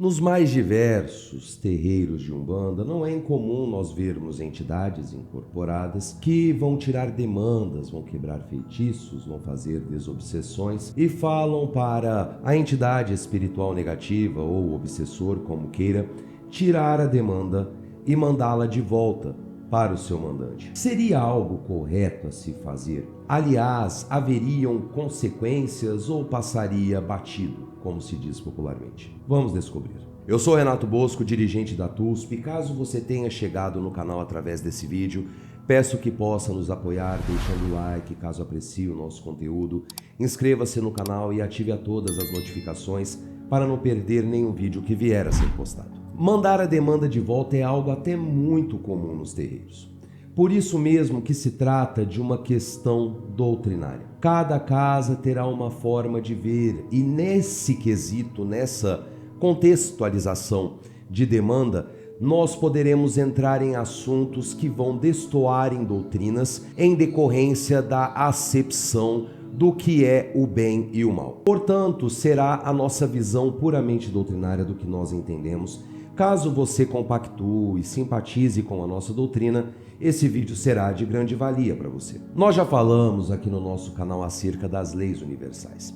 Nos mais diversos terreiros de Umbanda, não é incomum nós vermos entidades incorporadas que vão tirar demandas, vão quebrar feitiços, vão fazer desobsessões e falam para a entidade espiritual negativa ou obsessor, como queira, tirar a demanda e mandá-la de volta para o seu mandante. Seria algo correto a se fazer? Aliás, haveriam consequências ou passaria batido, como se diz popularmente? Vamos descobrir. Eu sou Renato Bosco, dirigente da TUSP. Caso você tenha chegado no canal através desse vídeo, peço que possa nos apoiar deixando o like, caso aprecie o nosso conteúdo. Inscreva-se no canal e ative a todas as notificações para não perder nenhum vídeo que vier a ser postado. Mandar a demanda de volta é algo até muito comum nos terreiros. Por isso mesmo que se trata de uma questão doutrinária. Cada casa terá uma forma de ver e nesse quesito, nessa contextualização de demanda, nós poderemos entrar em assuntos que vão destoar em doutrinas em decorrência da acepção do que é o bem e o mal. Portanto, será a nossa visão puramente doutrinária do que nós entendemos. Caso você compactue e simpatize com a nossa doutrina, esse vídeo será de grande valia para você. Nós já falamos aqui no nosso canal acerca das leis universais,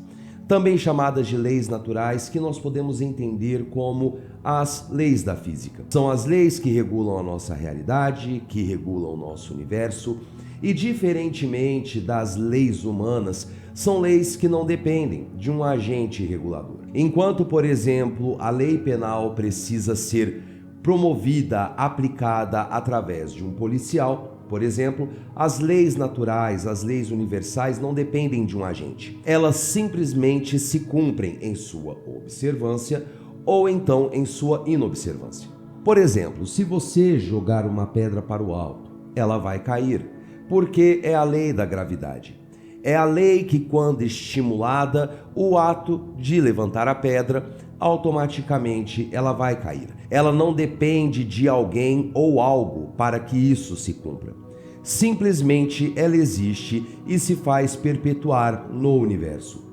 também chamadas de leis naturais, que nós podemos entender como as leis da física. São as leis que regulam a nossa realidade, que regulam o nosso universo, e diferentemente das leis humanas, são leis que não dependem de um agente regulador. Enquanto, por exemplo, a lei penal precisa ser promovida, aplicada através de um policial, por exemplo, as leis naturais, as leis universais não dependem de um agente. Elas simplesmente se cumprem em sua observância ou então em sua inobservância. Por exemplo, se você jogar uma pedra para o alto, ela vai cair, porque é a lei da gravidade. É a lei que, quando estimulada, o ato de levantar a pedra, automaticamente ela vai cair. Ela não depende de alguém ou algo para que isso se cumpra. Simplesmente ela existe e se faz perpetuar no universo,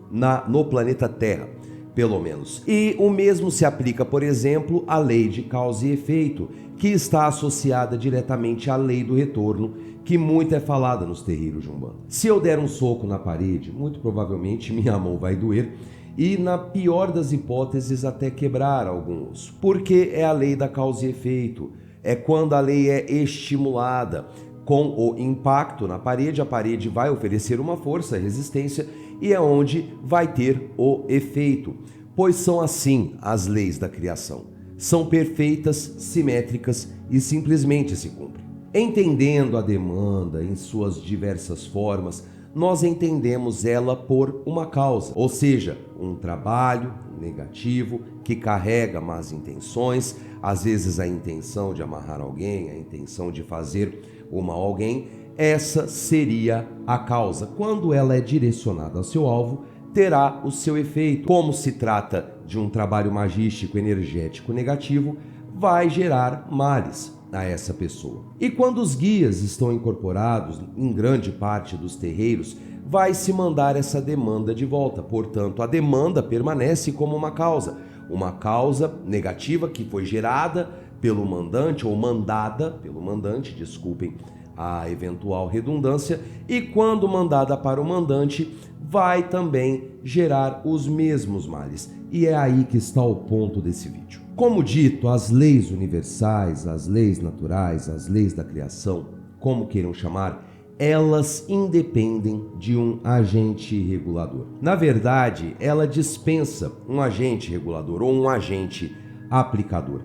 no planeta Terra, pelo menos. E o mesmo se aplica, por exemplo, à lei de causa e efeito, que está associada diretamente à lei do retorno, que muito é falada nos terreiros de Umbanda. Se eu der um soco na parede, muito provavelmente minha mão vai doer e, na pior das hipóteses, até quebrar algum osso. Porque é a lei da causa e efeito. É quando a lei é estimulada. Com o impacto na parede, a parede vai oferecer uma força, resistência, e é onde vai ter o efeito. Pois são assim as leis da criação. São perfeitas, simétricas e simplesmente se cumprem. Entendendo a demanda em suas diversas formas, nós entendemos ela por uma causa, ou seja, um trabalho negativo que carrega más intenções, às vezes a intenção de amarrar alguém, a intenção de fazer o mal a alguém. Essa seria a causa. Quando ela é direcionada ao seu alvo, terá o seu efeito. Como se trata de um trabalho magístico energético negativo, vai gerar males a essa pessoa. E quando os guias estão incorporados em grande parte dos terreiros, vai se mandar essa demanda de volta. Portanto, a demanda permanece como uma causa negativa que foi gerada pelo mandante ou mandada pelo mandante, desculpem a eventual redundância, e quando mandada para o mandante, vai também gerar os mesmos males. E é aí que está o ponto desse vídeo. Como dito, as leis universais, as leis naturais, as leis da criação, como queiram chamar, elas independem de um agente regulador. Na verdade, ela dispensa um agente regulador ou um agente aplicador.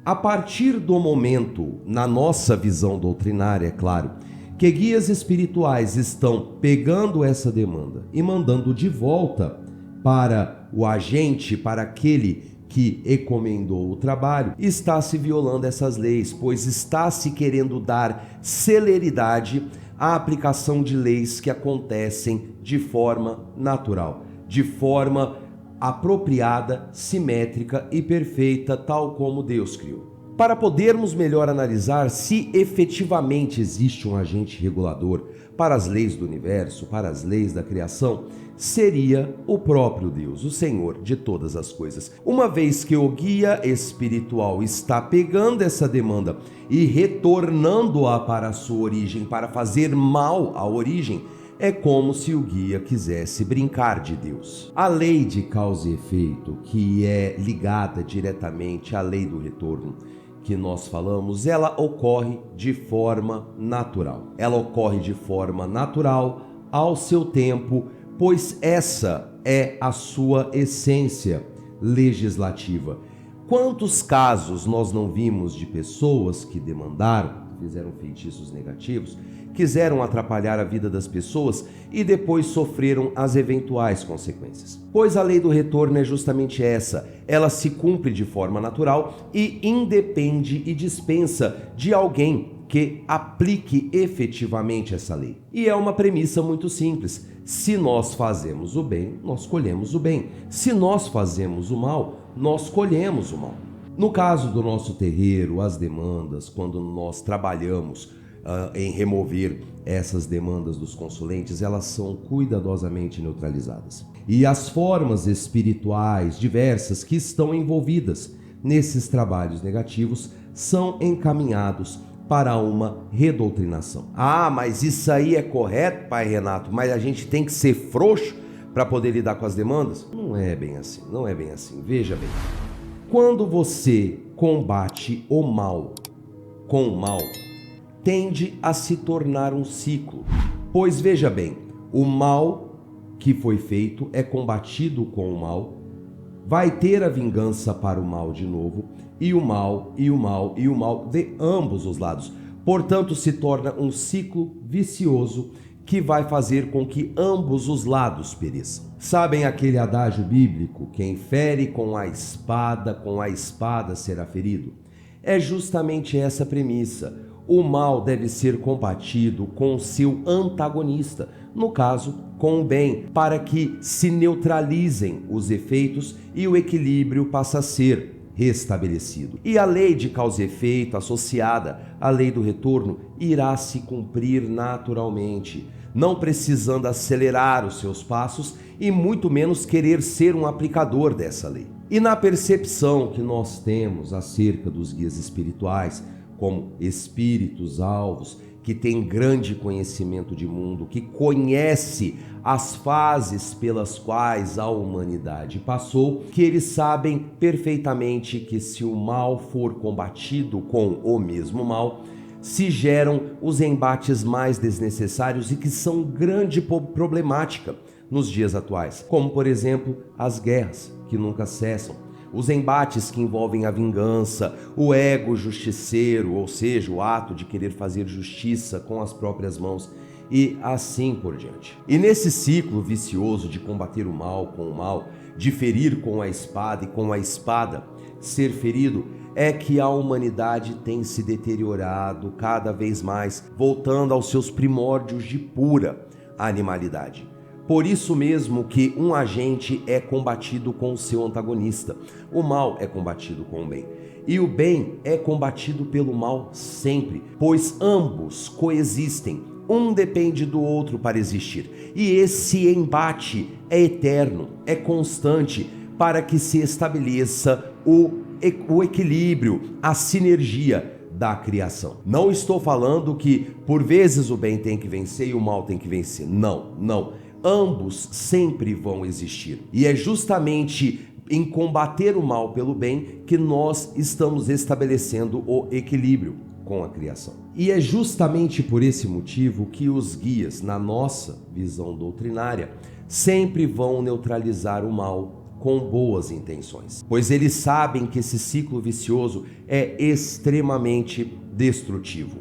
A partir do momento, na nossa visão doutrinária, é claro, que guias espirituais estão pegando essa demanda e mandando de volta para o agente, para aquele que encomendou o trabalho, está se violando essas leis, pois está se querendo dar celeridade à aplicação de leis que acontecem de forma natural, de forma apropriada, simétrica e perfeita, tal como Deus criou. Para podermos melhor analisar se efetivamente existe um agente regulador para as leis do universo, para as leis da criação, seria o próprio Deus, o Senhor de todas as coisas. Uma vez que o guia espiritual está pegando essa demanda e retornando-a para a sua origem, para fazer mal à origem, é como se o guia quisesse brincar de Deus. A lei de causa e efeito, que é ligada diretamente à lei do retorno, que nós falamos, ela ocorre de forma natural. Ela ocorre de forma natural, ao seu tempo, pois essa é a sua essência legislativa. Quantos casos nós não vimos de pessoas que demandaram, fizeram feitiços negativos, quiseram atrapalhar a vida das pessoas e depois sofreram as eventuais consequências? Pois a lei do retorno é justamente essa. Ela se cumpre de forma natural e independe e dispensa de alguém que aplique efetivamente essa lei. E é uma premissa muito simples. Se nós fazemos o bem, nós colhemos o bem. Se nós fazemos o mal, nós colhemos o mal. No caso do nosso terreiro, as demandas, quando nós trabalhamos em remover essas demandas dos consulentes, elas são cuidadosamente neutralizadas. E as formas espirituais diversas que estão envolvidas nesses trabalhos negativos são encaminhados para uma redoutrinação. Ah, mas isso aí é correto, pai Renato, mas a gente tem que ser frouxo para poder lidar com as demandas? Não é bem assim, não é bem assim. Veja bem, quando você combate o mal com o mal, tende a se tornar um ciclo. Pois veja bem, o mal que foi feito é combatido com o mal, vai ter a vingança para o mal de novo, e o mal, e o mal, e o mal de ambos os lados. Portanto, se torna um ciclo vicioso que vai fazer com que ambos os lados pereçam. Sabem aquele adágio bíblico, quem fere com a espada será ferido? É justamente essa premissa. O mal deve ser combatido com o seu antagonista, no caso, com o bem, para que se neutralizem os efeitos e o equilíbrio passe a ser restabelecido. E a lei de causa e efeito associada à lei do retorno irá se cumprir naturalmente, não precisando acelerar os seus passos e muito menos querer ser um aplicador dessa lei. E na percepção que nós temos acerca dos guias espirituais, como espíritos alvos, que têm grande conhecimento de mundo, que conhece as fases pelas quais a humanidade passou, que eles sabem perfeitamente que se o mal for combatido com o mesmo mal, se geram os embates mais desnecessários e que são grande problemática nos dias atuais, como por exemplo as guerras que nunca cessam, os embates que envolvem a vingança, o ego justiceiro, ou seja, o ato de querer fazer justiça com as próprias mãos e assim por diante. E nesse ciclo vicioso de combater o mal com o mal, de ferir com a espada e com a espada ser ferido, é que a humanidade tem se deteriorado cada vez mais, voltando aos seus primórdios de pura animalidade. Por isso mesmo que um agente é combatido com o seu antagonista, o mal é combatido com o bem. E o bem é combatido pelo mal sempre, pois ambos coexistem, um depende do outro para existir. E esse embate é eterno, é constante, para que se estabeleça o equilíbrio, a sinergia da criação. Não estou falando que por vezes o bem tem que vencer e o mal tem que vencer. Não. Ambos sempre vão existir. E é justamente em combater o mal pelo bem que nós estamos estabelecendo o equilíbrio com a criação. E é justamente por esse motivo que os guias, na nossa visão doutrinária, sempre vão neutralizar o mal com boas intenções, pois eles sabem que esse ciclo vicioso é extremamente destrutivo.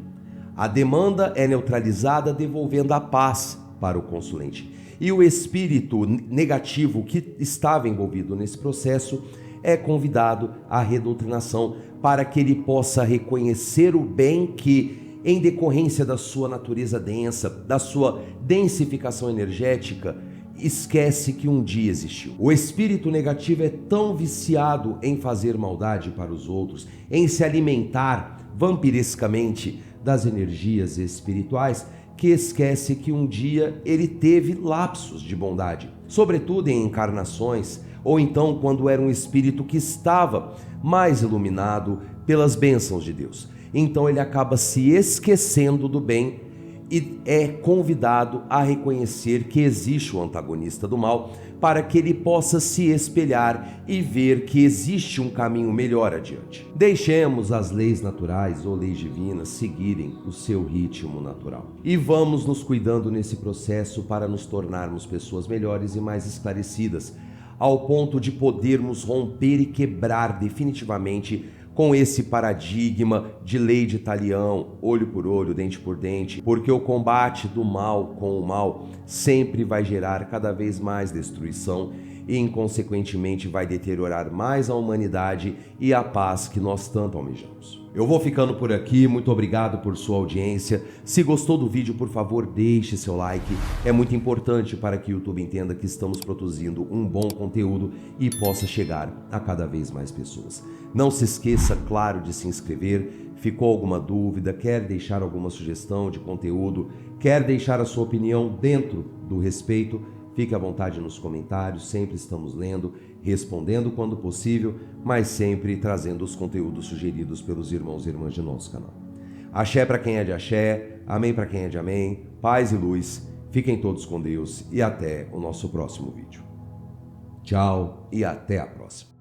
A demanda é neutralizada devolvendo a paz para o consulente. E o espírito negativo que estava envolvido nesse processo é convidado à redoutrinação para que ele possa reconhecer o bem que, em decorrência da sua natureza densa, da sua densificação energética, esquece que um dia existiu. O espírito negativo é tão viciado em fazer maldade para os outros, em se alimentar vampirescamente das energias espirituais, que esquece que um dia ele teve lapsos de bondade, sobretudo em encarnações, ou então quando era um espírito que estava mais iluminado pelas bênçãos de Deus. Então ele acaba se esquecendo do bem e é convidado a reconhecer que existe o antagonista do mal para que ele possa se espelhar e ver que existe um caminho melhor adiante. Deixemos as leis naturais ou leis divinas seguirem o seu ritmo natural. E vamos nos cuidando nesse processo para nos tornarmos pessoas melhores e mais esclarecidas, ao ponto de podermos romper e quebrar definitivamente com esse paradigma de lei de talião, olho por olho, dente por dente, porque o combate do mal com o mal sempre vai gerar cada vez mais destruição e, inconsequentemente, vai deteriorar mais a humanidade e a paz que nós tanto almejamos. Eu vou ficando por aqui, muito obrigado por sua audiência. Se gostou do vídeo, por favor, deixe seu like. É muito importante para que o YouTube entenda que estamos produzindo um bom conteúdo e possa chegar a cada vez mais pessoas. Não se esqueça, claro, de se inscrever. Ficou alguma dúvida? Quer deixar alguma sugestão de conteúdo? Quer deixar a sua opinião dentro do respeito? Fique à vontade nos comentários, sempre estamos lendo, respondendo quando possível, mas sempre trazendo os conteúdos sugeridos pelos irmãos e irmãs de nosso canal. Axé para quem é de axé, amém para quem é de amém, paz e luz, fiquem todos com Deus e até o nosso próximo vídeo. Tchau e até a próxima.